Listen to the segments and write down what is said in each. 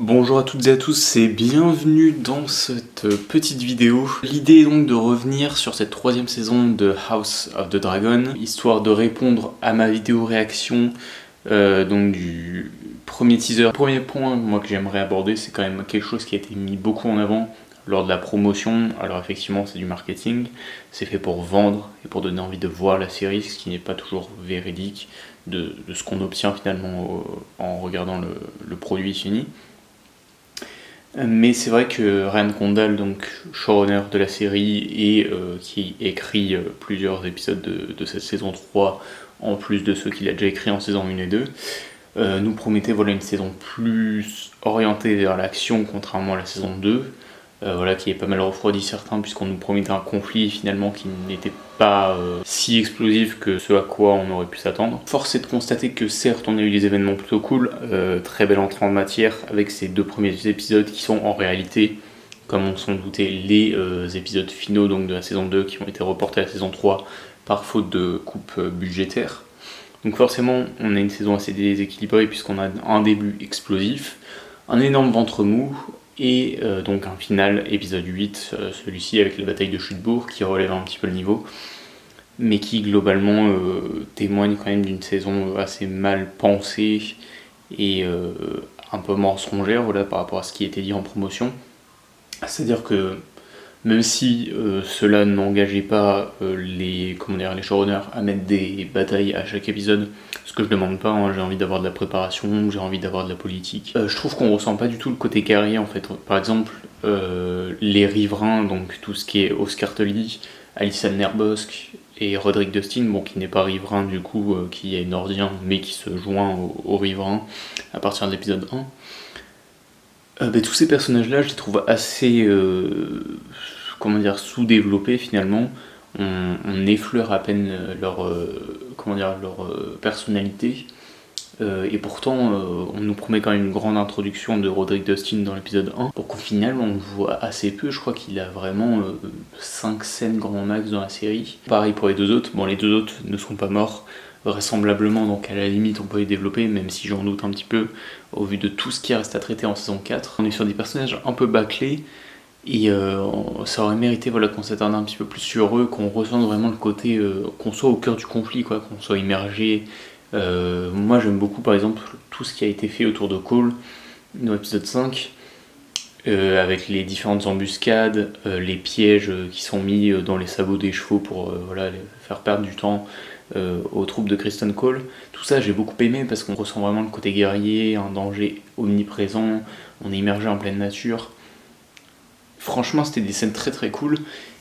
Bonjour à toutes et à tous et bienvenue dans cette petite vidéo. L'idée est donc de revenir sur cette troisième saison de House of the Dragon, histoire de répondre à ma vidéo réaction donc du premier teaser. Le premier point moi que j'aimerais aborder, c'est quand même quelque chose qui a été mis beaucoup en avant lors de la promotion. Alors effectivement c'est du marketing, c'est fait pour vendre et pour donner envie de voir la série, ce qui n'est pas toujours véridique de ce qu'on obtient finalement en regardant le produit fini. Mais c'est vrai que Ryan Condal, donc showrunner de la série et qui écrit plusieurs épisodes de cette saison 3, en plus de ceux qu'il a déjà écrits en saison 1 et 2, nous promettait une saison plus orientée vers l'action, contrairement à la saison 2, qui est pas mal refroidi certains, puisqu'on nous promettait un conflit finalement qui n'était pas si explosif que ce à quoi on aurait pu s'attendre. Force est de constater que certes on a eu des événements plutôt cool, très belle entrée en matière avec ces deux premiers épisodes qui sont en réalité, comme on s'en doutait, les épisodes finaux donc, de la saison 2 qui ont été reportés à la saison 3 par faute de coupe budgétaire. Donc forcément on a une saison assez déséquilibrée puisqu'on a un début explosif, un énorme ventre mou, et donc un final, épisode 8, celui-ci avec la bataille de Chutebourg qui relève un petit peu le niveau, mais qui globalement témoigne quand même d'une saison assez mal pensée et un peu mensongère par rapport à ce qui était dit en promotion. C'est-à-dire que même si cela n'engageait pas les showrunners à mettre des batailles à chaque épisode, ce que je demande pas, j'ai envie d'avoir de la préparation, j'ai envie d'avoir de la politique. Je trouve qu'on ressent pas du tout le côté guerrier en fait. Par exemple, les riverains, donc tout ce qui est Oscar Tully, Alysanne Nerbosk et Roderick Dustin, qui n'est pas riverain du coup, qui est nordien, mais qui se joint aux riverains à partir de l'épisode 1. Tous ces personnages-là, je les trouve assez sous-développés finalement. On effleure à peine leur personnalité. Et pourtant, on nous promet quand même une grande introduction de Roderick Dustin dans l'épisode 1. Pour qu'au final, on le voit assez peu. Je crois qu'il a vraiment 5 scènes grand max dans la série. Pareil pour les deux autres. Les deux autres ne sont pas morts vraisemblablement, donc à la limite on peut les développer, même si j'en doute un petit peu au vu de tout ce qui reste à traiter en saison 4. On est sur des personnages un peu bâclés et ça aurait mérité qu'on s'attarde un petit peu plus sur eux, qu'on ressente vraiment le côté, qu'on soit au cœur du conflit, qu'on soit immergé. Moi j'aime beaucoup par exemple tout ce qui a été fait autour de Cole dans l'épisode 5, avec les différentes embuscades, les pièges qui sont mis dans les sabots des chevaux pour les faire perdre du temps aux troupes de Criston Cole. Tout ça j'ai beaucoup aimé parce qu'on ressent vraiment le côté guerrier, un danger omniprésent, on est immergé en pleine nature. Franchement c'était des scènes très très cool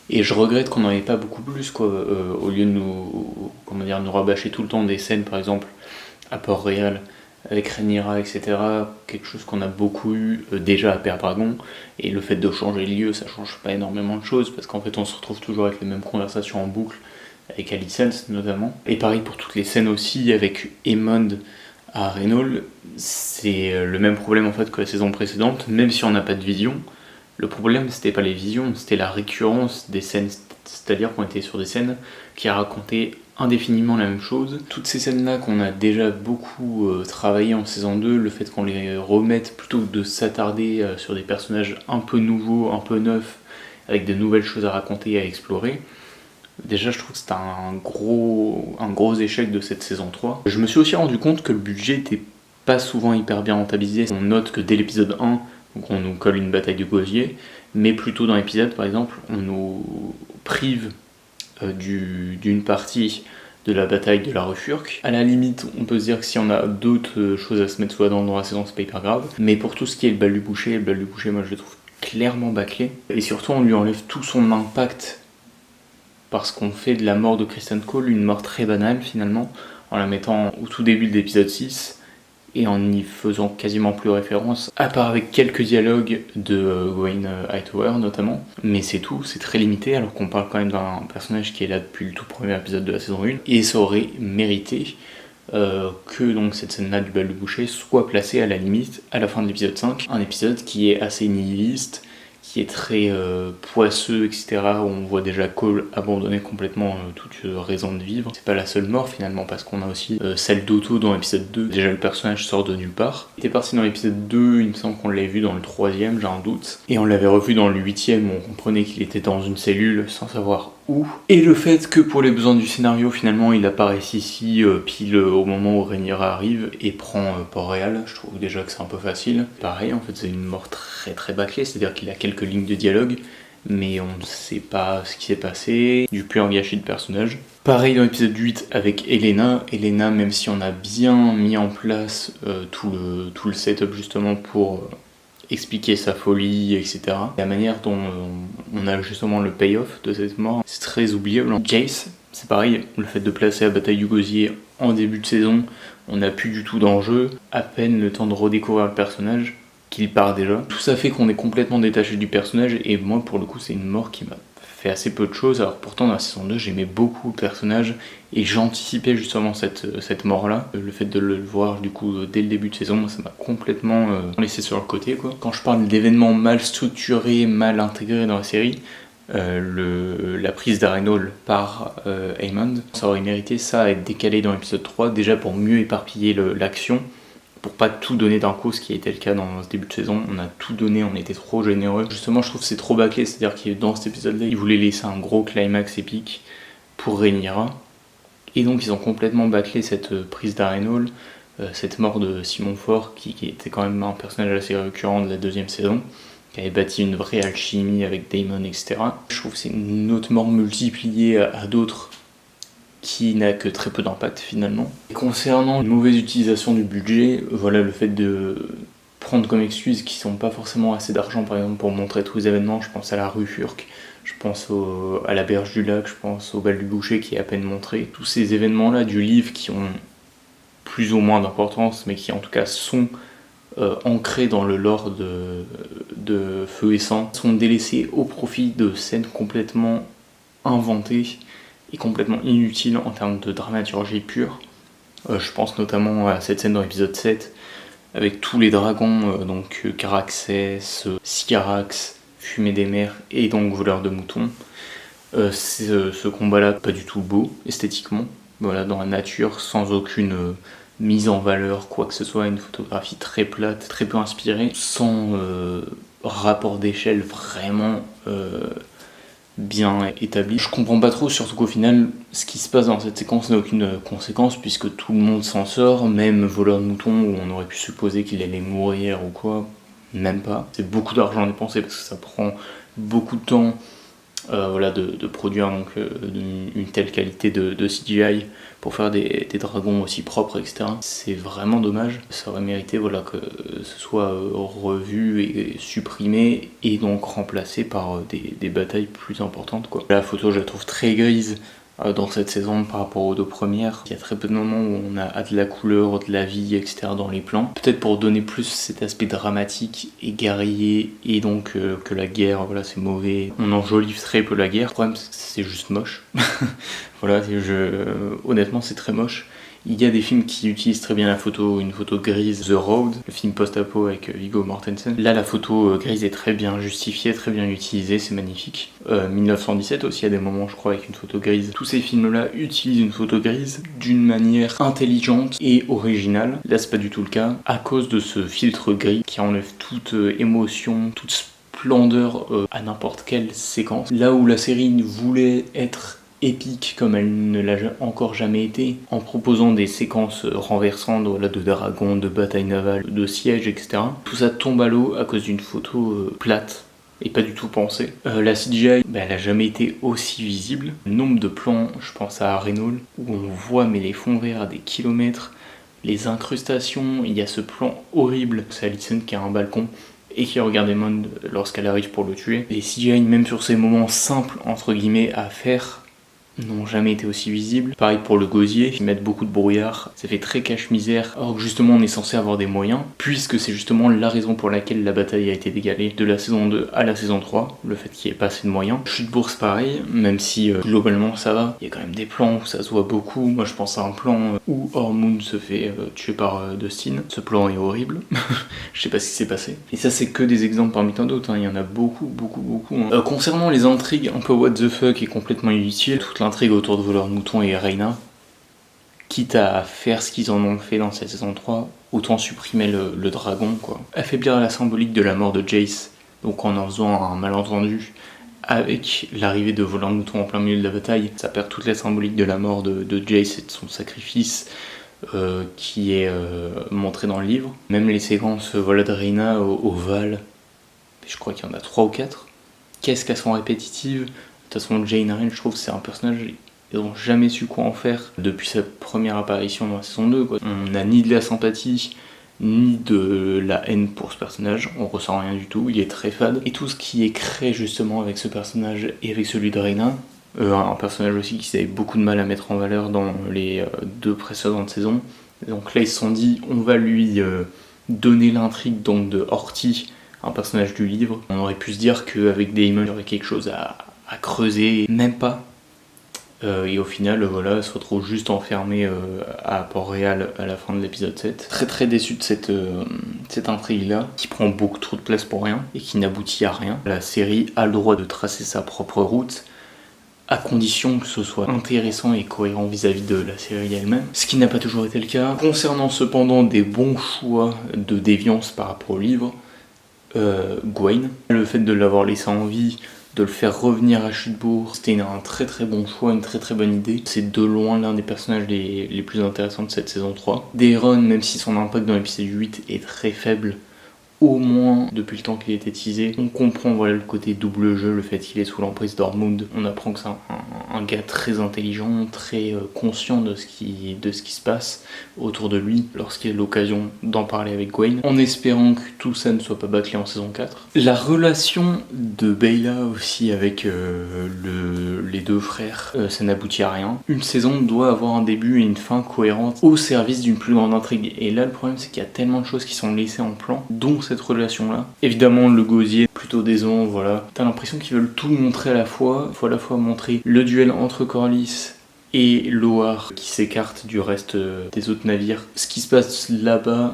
et je regrette qu'on n'en ait pas beaucoup plus au lieu de nous rabâcher tout le temps des scènes par exemple à Port-Réal avec Rhaenyra, etc. Quelque chose qu'on a beaucoup eu déjà à Père-Dragon, et le fait de changer de lieu ça change pas énormément de choses parce qu'en fait on se retrouve toujours avec les mêmes conversations en boucle avec Alicent notamment. Et pareil pour toutes les scènes aussi avec Aemond à Reynaud, c'est le même problème en fait que la saison précédente, même si on n'a pas de vision. Le problème c'était pas les visions, c'était la récurrence des scènes, c'est-à-dire qu'on était sur des scènes qui racontaient indéfiniment la même chose. Toutes ces scènes-là qu'on a déjà beaucoup travaillé en saison 2, le fait qu'on les remette plutôt que de s'attarder sur des personnages un peu nouveaux, un peu neufs, avec de nouvelles choses à raconter et à explorer, déjà je trouve que c'était un gros échec de cette saison 3. Je me suis aussi rendu compte que le budget était pas souvent hyper bien rentabilisé. On note que dès l'épisode 1, donc on nous colle une bataille de gosier, mais plutôt dans l'épisode par exemple, on nous prive d'une partie de la bataille de la Refurque. À la limite, on peut se dire que si on a d'autres choses à se mettre sous la dent dans la saison, c'est pas hyper grave. Mais pour tout ce qui est le bal du boucher, moi je le trouve clairement bâclé. Et surtout, on lui enlève tout son impact parce qu'on fait de la mort de Criston Cole une mort très banale finalement, en la mettant au tout début de l'épisode 6 et en n'y faisant quasiment plus référence, à part avec quelques dialogues de Gwen Hightower notamment, mais c'est tout, c'est très limité alors qu'on parle quand même d'un personnage qui est là depuis le tout premier épisode de la saison 1, et ça aurait mérité que donc cette scène-là du bal du boucher soit placée à la limite à la fin de l'épisode 5, un épisode qui est assez nihiliste, qui est très poisseux, etc. Où on voit déjà Cole abandonner complètement toute raison de vivre. C'est pas la seule mort finalement, parce qu'on a aussi celle d'Otto dans l'épisode 2. Déjà le personnage sort de nulle part. Il était parti dans l'épisode 2, il me semble qu'on l'avait vu dans le 3e, j'ai un doute. Et on l'avait revu dans le 8e, où on comprenait qu'il était dans une cellule sans savoir où. Et le fait que pour les besoins du scénario, finalement, il apparaisse ici pile au moment où Rhaenyra arrive et prend Port-Réal, je trouve déjà que c'est un peu facile. Pareil, en fait, c'est une mort très très bâclée, c'est-à-dire qu'il a quelques lignes de dialogue, mais on ne sait pas ce qui s'est passé, du pur gâchis de personnage. Pareil dans l'épisode 8 avec Elena, même si on a bien mis en place tout le setup justement pour expliquer sa folie, etc. La manière dont on a justement le payoff de cette mort, c'est très oubliable. Jace, c'est pareil, le fait de placer la bataille du gosier en début de saison, on n'a plus du tout d'enjeu, à peine le temps de redécouvrir le personnage, qu'il part déjà. Tout ça fait qu'on est complètement détaché du personnage, et moi pour le coup c'est une mort qui m'a fait assez peu de choses, alors pourtant dans la saison 2 j'aimais beaucoup le personnage et j'anticipais justement cette mort là. Le fait de le voir du coup dès le début de saison, ça m'a complètement laissé sur le côté quoi. Quand je parle d'événements mal structurés, mal intégrés dans la série, la prise d'Arenol par Aemond, ça aurait mérité ça à être décalé dans l'épisode 3, déjà pour mieux éparpiller l'action, pour pas tout donner d'un coup, ce qui a été le cas dans ce début de saison. On a tout donné, on était trop généreux. Justement, je trouve que c'est trop bâclé, c'est-à-dire que dans cet épisode-là, ils voulaient laisser un gros climax épique pour Rhaenyra. Et donc, ils ont complètement bâclé cette prise d'Arenol, cette mort de Simon Fort, qui était quand même un personnage assez récurrent de la 2e saison, qui avait bâti une vraie alchimie avec Daemon, etc. Je trouve que c'est une autre mort multipliée à d'autres, qui n'a que très peu d'impact finalement. Et concernant une mauvaise utilisation du budget, voilà, le fait de prendre comme excuse qu'ils n'ont pas forcément assez d'argent par exemple pour montrer tous les événements, je pense à la rue Furc, je pense à la berge du lac, je pense au bal du boucher qui est à peine montré. Tous ces événements là du livre qui ont plus ou moins d'importance, mais qui en tout cas sont ancrés dans le lore de Feu et Sang, sont délaissés au profit de scènes complètement inventées et complètement inutile en termes de dramaturgie pure. Je pense notamment à cette scène dans l'épisode 7 avec tous les dragons, donc Caraxès, Syrax, Fumée des mers et donc Voleur de moutons. Ce combat-là, pas du tout beau esthétiquement, voilà, dans la nature, sans aucune mise en valeur, quoi que ce soit, une photographie très plate, très peu inspirée, sans rapport d'échelle vraiment bien établi. Je comprends pas trop, surtout qu'au final, ce qui se passe dans cette séquence n'a aucune conséquence puisque tout le monde s'en sort, même Voleur de mouton où on aurait pu supposer qu'il allait mourir ou quoi, même pas. C'est beaucoup d'argent dépensé parce que ça prend beaucoup de temps de produire donc, une telle qualité de CGI pour faire des dragons aussi propres, etc. C'est vraiment dommage. Ça aurait mérité que ce soit revu et supprimé et donc remplacé par des batailles plus importantes, quoi. La photo, je la trouve très grise dans cette saison par rapport aux 2 premières. Il y a très peu de moments où on a de la couleur, de la vie, etc. dans les plans. Peut-être pour donner plus cet aspect dramatique et guerrier, et donc que la guerre, voilà, c'est mauvais. On enjolive très peu la guerre. Le problème, c'est juste moche. Voilà, honnêtement, c'est très moche. Il y a des films qui utilisent très bien la photo, une photo grise, The Road, le film post-apo avec Viggo Mortensen. Là, la photo grise est très bien justifiée, très bien utilisée, c'est magnifique. 1917 aussi, à des moments, je crois, avec une photo grise. Tous ces films-là utilisent une photo grise d'une manière intelligente et originale. Là, c'est pas du tout le cas, à cause de ce filtre gris qui enlève toute émotion, toute splendeur à n'importe quelle séquence. Là où la série voulait être épique comme elle ne l'a encore jamais été, en proposant des séquences renversantes de dragons, de batailles navales, de sièges, etc. Tout ça tombe à l'eau à cause d'une photo plate et pas du tout pensée. La CGI, elle a jamais été aussi visible. Le nombre de plans, je pense à Arenol, où on voit mais les fonds verts à des kilomètres, les incrustations, il y a ce plan horrible, c'est Alicent qui a un balcon et qui regarde Aemond lorsqu'elle arrive pour le tuer. Les CGI, même sur ces moments simples, entre guillemets, à faire, n'ont jamais été aussi visibles. Pareil pour le gosier, ils mettent beaucoup de brouillard, ça fait très cache-misère, alors que justement on est censé avoir des moyens, puisque c'est justement la raison pour laquelle la bataille a été décalée de la saison 2 à la saison 3, le fait qu'il n'y ait pas assez de moyens. Chute bourse pareil, même si globalement ça va, il y a quand même des plans où ça se voit beaucoup. Moi je pense à un plan où Hormoon se fait tuer par Dustin, ce plan est horrible, je sais pas ce qui s'est passé. Et ça c'est que des exemples parmi tant d'autres, hein. Il y en a beaucoup. Hein. Concernant les intrigues un peu what the fuck et complètement inutiles, toute l'intrigue autour de Voleur de Mouton et Rhaena, quitte à faire ce qu'ils en ont fait dans cette saison 3, autant supprimer le dragon, quoi. Affaiblir la symbolique de la mort de Jace, donc en faisant un malentendu avec l'arrivée de Voleur de Mouton en plein milieu de la bataille, ça perd toute la symbolique de la mort de Jace et de son sacrifice qui est montré dans le livre. Même les séquences de Rhaena au Val, je crois qu'il y en a 3 ou 4, qu'est-ce qu'elles sont répétitives. De toute façon, Jane Eyre, je trouve que c'est un personnage, ils n'ont jamais su quoi en faire depuis sa première apparition dans la saison 2. Quoi. On n'a ni de la sympathie, ni de la haine pour ce personnage, on ressent rien du tout, il est très fade. Et tout ce qui est créé justement avec ce personnage et avec celui de Rhaena, un personnage aussi qui avait beaucoup de mal à mettre en valeur dans les 2 précédentes saisons. Donc là, ils se sont dit, on va lui donner l'intrigue donc de Horty, un personnage du livre. On aurait pu se dire qu'avec Daemon, il y aurait quelque chose à creuser, même pas. Et au final, voilà, elle se retrouve juste enfermée à Port-Réal à la fin de l'épisode 7. Très déçu de cette intrigue-là, qui prend beaucoup trop de place pour rien et qui n'aboutit à rien. La série a le droit de tracer sa propre route, à condition que ce soit intéressant et cohérent vis-à-vis de la série elle-même, ce qui n'a pas toujours été le cas. Concernant cependant des bons choix de déviance par rapport au livre, Gwen, le fait de l'avoir laissé en vie, de le faire revenir à Chute-Bourg, c'était un très bon choix, une très bonne idée. C'est de loin l'un des personnages les plus intéressants de cette saison 3. Daeron, même si son impact dans l'épisode 8 est très faible, au moins depuis le temps qu'il a été teasé, on comprend voilà, le côté double jeu, le fait qu'il est sous l'emprise d'Ormond. On apprend que c'est un gars très intelligent, très conscient de ce qui se passe autour de lui lorsqu'il a l'occasion d'en parler avec Gwen, en espérant que tout ça ne soit pas bâclé en saison 4. La relation de Beyla aussi avec les 2 frères, ça n'aboutit à rien. Une saison doit avoir un début et une fin cohérente au service d'une plus grande intrigue. Et là le problème c'est qu'il y a tellement de choses qui sont laissées en plan, dont cette relation-là. Évidemment, le gosier, plutôt décevant, voilà. T'as l'impression qu'ils veulent tout montrer à la fois. Il faut à la fois montrer le duel entre Corlys et Loar qui s'écarte du reste des autres navires. Ce qui se passe là-bas,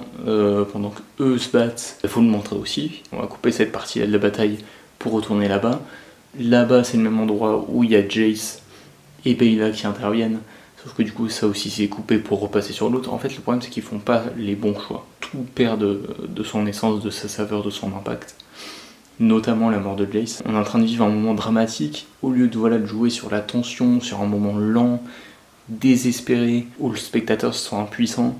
pendant qu'eux se battent, il faut le montrer aussi. On va couper cette partie-là de la bataille pour retourner là-bas. Là-bas, c'est le même endroit où il y a Jace et Beyla qui interviennent. Sauf que du coup, ça aussi c'est coupé pour repasser sur l'autre. En fait, le problème c'est qu'ils font pas les bons choix. Tout perd de son essence, de sa saveur, de son impact. Notamment la mort de Jace. On est en train de vivre un moment dramatique. Au lieu de jouer sur la tension, sur un moment lent, désespéré, où le spectateur se sent impuissant,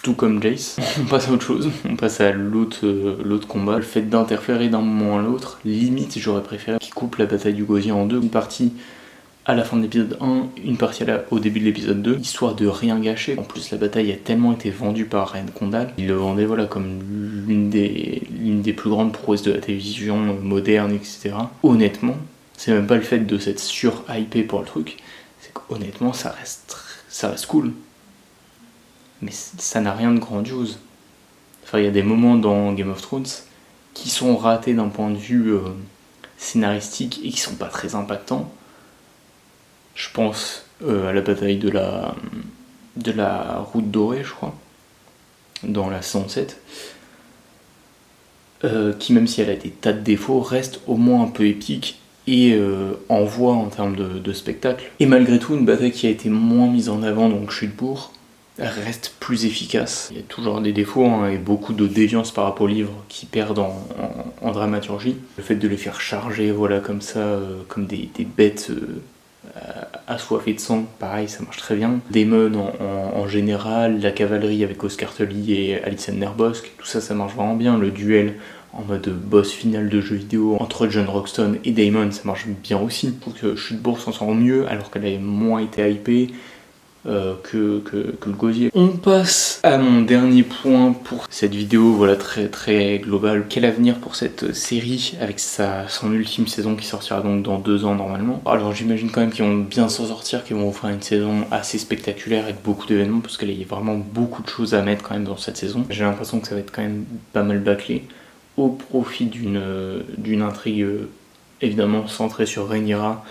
tout comme Jace, on passe à autre chose. On passe à l'autre combat. Le fait d'interférer d'un moment à l'autre, limite j'aurais préféré qu'il coupe la bataille du gosier en 2. Une partie à la fin de l'épisode 1, une partie au début de l'épisode 2, histoire de rien gâcher. En plus, la bataille a tellement été vendue par Ryan Condal, il le vendait comme l'une des plus grandes prouesses de la télévision moderne, etc. Honnêtement, c'est même pas le fait de s'être sur-hypé pour le truc, c'est qu'honnêtement, ça reste cool. Mais ça n'a rien de grandiose. Enfin, il y a des moments dans Game of Thrones qui sont ratés d'un point de vue scénaristique et qui sont pas très impactants. Je pense à la bataille de la route dorée, je crois, dans la saison 7, qui même si elle a des tas de défauts, reste au moins un peu épique et envoie en termes de spectacle. Et malgré tout, une bataille qui a été moins mise en avant, donc Chute-Bourg, reste plus efficace. Il y a toujours des défauts et beaucoup de déviance par rapport au livre qui perdent en dramaturgie. Le fait de les faire charger comme ça, comme des bêtes assoiffées de sang, pareil, ça marche très bien. Daemon en général, la cavalerie avec Oscar Tully et Alicent Nerbosque, tout ça marche vraiment bien. Le duel en mode boss final de jeu vidéo entre Jon Roxton et Daemon, ça marche bien aussi. Je trouve que Chute-Bourg s'en sort mieux alors qu'elle avait moins été hypée. que le gosier. On passe à mon dernier point pour cette vidéo, voilà, très très globale. Quel avenir pour cette série avec son ultime saison qui sortira donc dans 2 ans normalement. Alors j'imagine quand même qu'ils vont bien s'en sortir, qu'ils vont faire une saison assez spectaculaire avec beaucoup d'événements, parce qu'il y a vraiment beaucoup de choses à mettre quand même dans cette saison. J'ai l'impression que ça va être quand même pas mal bâclé, au profit d'une intrigue évidemment centrée sur Rhaenyra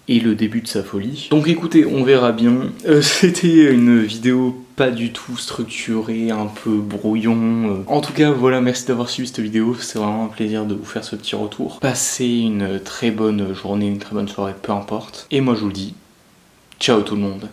et le début de sa folie. Donc écoutez, on verra bien. C'était une vidéo pas du tout structurée, un peu brouillon. En tout cas, voilà, merci d'avoir suivi cette vidéo. C'est vraiment un plaisir de vous faire ce petit retour. Passez une très bonne journée, une très bonne soirée, peu importe. Et moi je vous dis, ciao tout le monde.